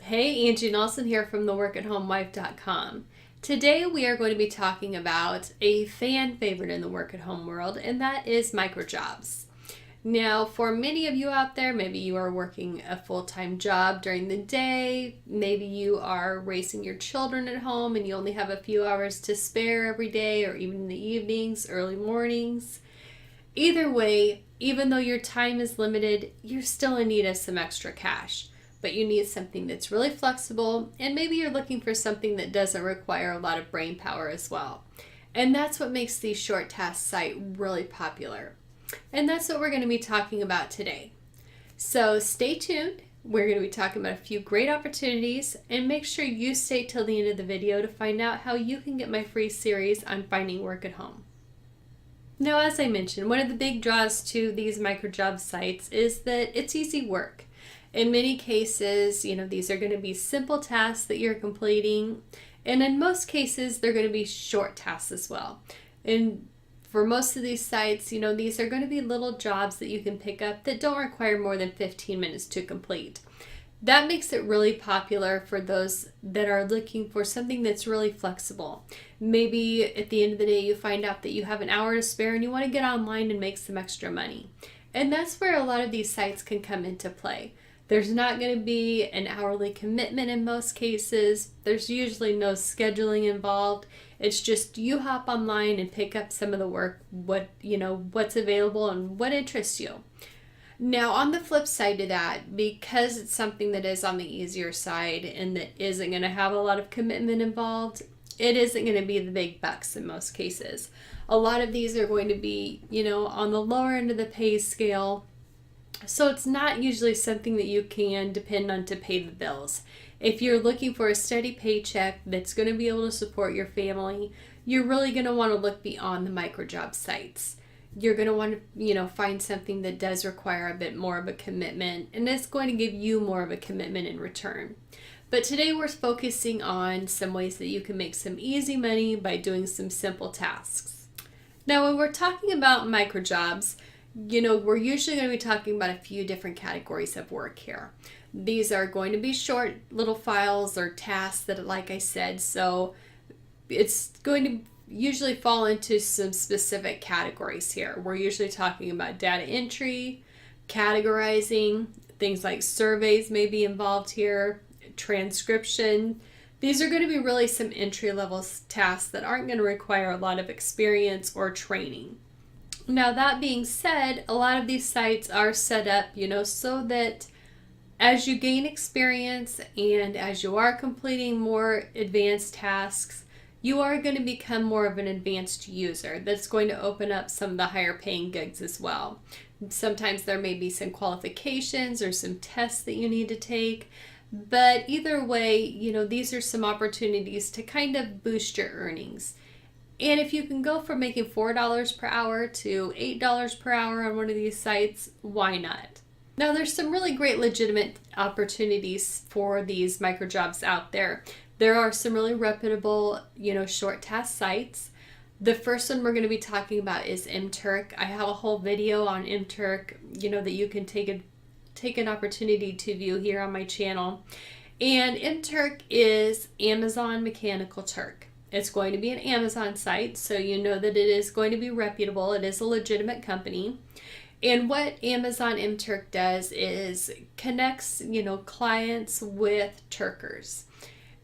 Hey, Angie Nelson here from theworkathomwife.com. Today we are going to be talking about a fan favorite in the work at home world, and that is microjobs. Now, for many of you out there, maybe you are working a full-time job during the day, maybe you are raising your children at home and you only have a few hours to spare every day, or even in the evenings, early mornings. Either way, even though your time is limited, you're still in need of some extra cash. But you need something that's really flexible, and maybe you're looking for something that doesn't require a lot of brain power as well. And that's what makes these short task sites really popular. And that's what we're going to be talking about today. So stay tuned. We're going to be talking about a few great opportunities, and make sure you stay till the end of the video to find out how you can get my free series on finding work at home. Now, as I mentioned, one of the big draws to these microjob sites is that it's easy work. In many cases, these are going to be simple tasks that you're completing, and in most cases, they're going to be short tasks as well. And for most of these sites, these are going to be little jobs that you can pick up that don't require more than 15 minutes to complete. That makes it really popular for those that are looking for something that's really flexible. Maybe at the end of the day, you find out that you have an hour to spare and you want to get online and make some extra money. And that's where a lot of these sites can come into play. There's not going to be an hourly commitment in most cases. There's usually no scheduling involved. It's just you hop online and pick up some of the work, what's available and what interests you. Now, on the flip side to that, because it's something that is on the easier side and that isn't going to have a lot of commitment involved, it isn't going to be the big bucks in most cases. A lot of these are going to be, on the lower end of the pay scale. So it's not usually something that you can depend on to pay the bills. If you're looking for a steady paycheck that's going to be able to support your family, you're really going to want to look beyond the microjob sites. You're going to want to, find something that does require a bit more of a commitment, and it's going to give you more of a commitment in return. But today we're focusing on some ways that you can make some easy money by doing some simple tasks. Now, when we're talking about microjobs, we're usually going to be talking about a few different categories of work here. These are going to be short little files or tasks that, like I said, so it's going to usually fall into some specific categories here. We're usually talking about data entry, categorizing, things like surveys may be involved here, transcription. These are going to be really some entry-level tasks that aren't going to require a lot of experience or training. Now, that being said, a lot of these sites are set up, so that as you gain experience and as you are completing more advanced tasks, you are going to become more of an advanced user. That's going to open up some of the higher paying gigs as well. Sometimes there may be some qualifications or some tests that you need to take, but either way, these are some opportunities to kind of boost your earnings. And if you can go from making $4 per hour to $8 per hour on one of these sites, why not? Now, there's some really great legitimate opportunities for these microjobs out there. There are some really reputable, short task sites. The first one we're going to be talking about is mTurk. I have a whole video on mTurk, that you can take an opportunity to view here on my channel. And mTurk is Amazon Mechanical Turk. It's going to be an Amazon site, so you know that it is going to be reputable. It is a legitimate company. And what Amazon mTurk does is connects, clients with Turkers.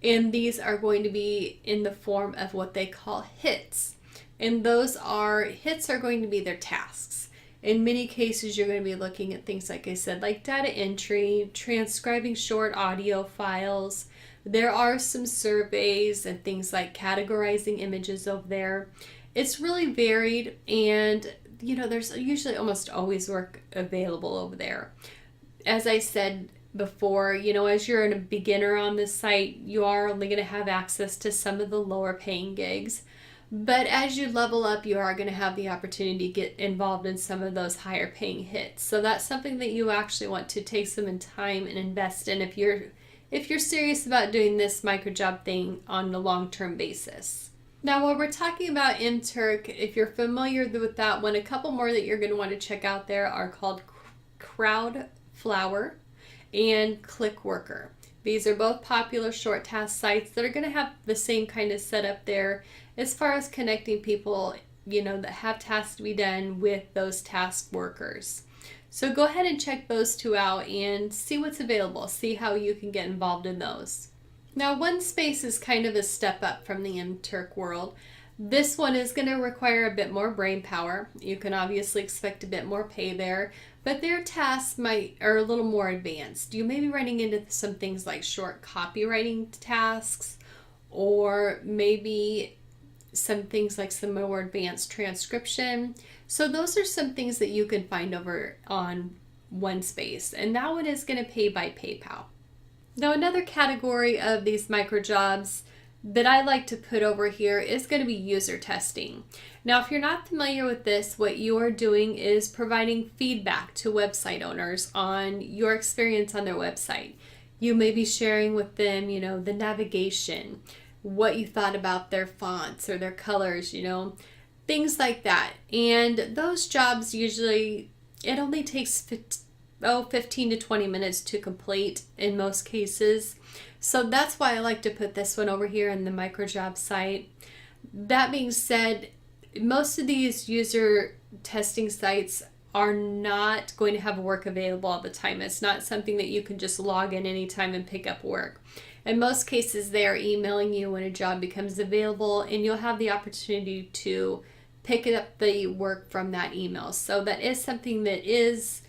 And these are going to be in the form of what they call hits. And hits are going to be their tasks. In many cases, you're going to be looking at things, like I said, like data entry, transcribing short audio files. There are some surveys and things like categorizing images over there. It's really varied, and there's usually almost always work available over there. As I said before, as you're a beginner on this site, you are only going to have access to some of the lower paying gigs. But as you level up, you are going to have the opportunity to get involved in some of those higher paying hits. So that's something that you actually want to take some time and invest in if you're serious about doing this microjob thing on a long-term basis. Now, while we're talking about mTurk, if you're familiar with that one, a couple more that you're going to want to check out there are called Crowdflower and ClickWorker. These are both popular short task sites that are going to have the same kind of setup there as far as connecting people, that have tasks to be done with those task workers. So go ahead and check those two out and see what's available. See how you can get involved in those. Now, OneSpace is kind of a step up from the mTurk world. This one is going to require a bit more brain power. You can obviously expect a bit more pay there, but their tasks are a little more advanced. You may be running into some things like short copywriting tasks, or maybe some things like some more advanced transcription. So those are some things that you can find over on OneSpace, and that one is going to pay by PayPal. Now, another category of these micro jobs that I like to put over here is going to be user testing. Now, if you're not familiar with this, what you are doing is providing feedback to website owners on your experience on their website. You may be sharing with them, the navigation, what you thought about their fonts or their colors, things like that. And those jobs usually, it only takes 15 to 20 minutes to complete in most cases. So that's why I like to put this one over here in the microjob site. That being said, most of these user testing sites are not going to have work available all the time. It's not something that you can just log in anytime and pick up work. In most cases, they are emailing you when a job becomes available, and you'll have the opportunity to pick up the work from that email. So that is something that is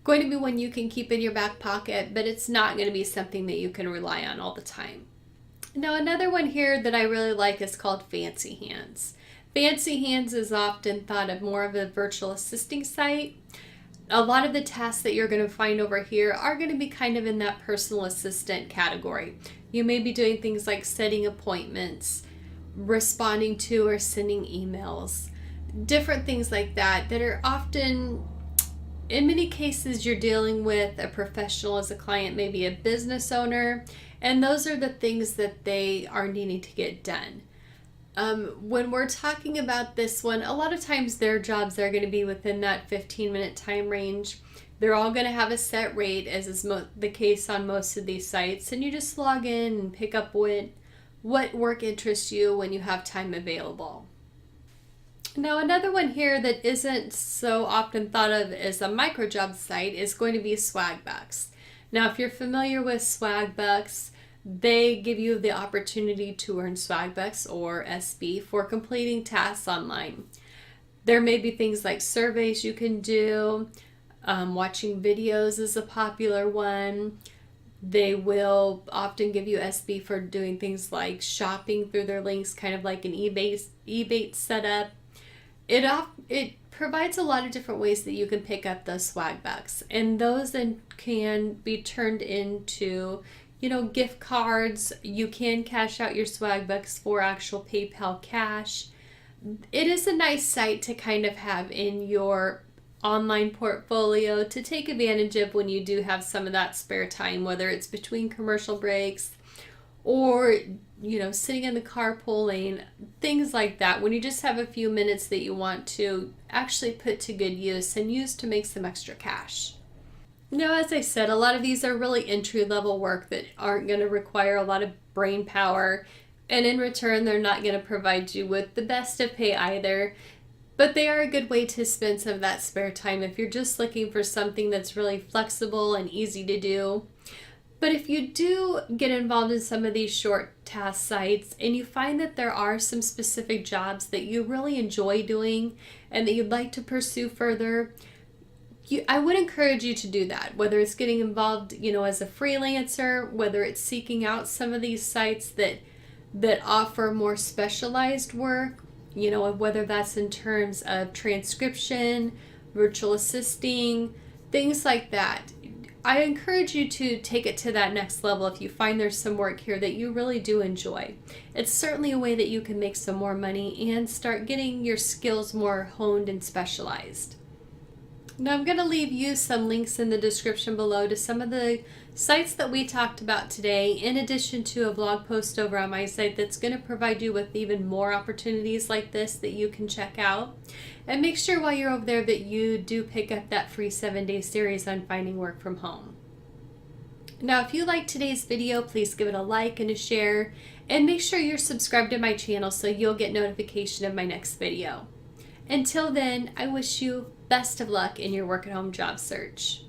going to be one you can keep in your back pocket, but it's not going to be something that you can rely on all the time. Now, another one here that I really like is called Fancy Hands. Fancy Hands is often thought of more of a virtual assisting site. A lot of the tasks that you're going to find over here are going to be kind of in that personal assistant category. You may be doing things like setting appointments, responding to or sending emails, different things like that are often, in many cases, you're dealing with a professional as a client, maybe a business owner, and those are the things that they are needing to get done. When we're talking about this one, a lot of times their jobs are going to be within that 15-minute time range. They're all going to have a set rate, as is the case on most of these sites, and you just log in and pick up what work interests you when you have time available. Now, another one here that isn't so often thought of as a microjob site is going to be Swagbucks. Now, if you're familiar with Swagbucks, they give you the opportunity to earn Swagbucks or SB for completing tasks online. There may be things like surveys you can do. Watching videos is a popular one. They will often give you SB for doing things like shopping through their links, kind of like an eBay setup. It provides a lot of different ways that you can pick up those Swagbucks, and those then can be turned into gift cards. You can cash out your Swagbucks for actual PayPal cash. It is a nice site to kind of have in your online portfolio to take advantage of when you do have some of that spare time, whether it's between commercial breaks or sitting in the carpool lane, things like that, when you just have a few minutes that you want to actually put to good use and use to make some extra cash. Now, as I said, a lot of these are really entry-level work that aren't going to require a lot of brain power, and in return, they're not going to provide you with the best of pay either, but they are a good way to spend some of that spare time if you're just looking for something that's really flexible and easy to do. But if you do get involved in some of these short task sites and you find that there are some specific jobs that you really enjoy doing and that you'd like to pursue further, I would encourage you to do that, whether it's getting involved, as a freelancer, whether it's seeking out some of these sites that offer more specialized work, whether that's in terms of transcription, virtual assisting, things like that. I encourage you to take it to that next level if you find there's some work here that you really do enjoy. It's certainly a way that you can make some more money and start getting your skills more honed and specialized. Now, I'm going to leave you some links in the description below to some of the sites that we talked about today, in addition to a blog post over on my site that's going to provide you with even more opportunities like this that you can check out. And make sure while you're over there that you do pick up that free 7-day series on finding work from home. Now, if you liked today's video, please give it a like and a share, and make sure you're subscribed to my channel so you'll get notification of my next video. Until then, I wish you best of luck in your work at home job search.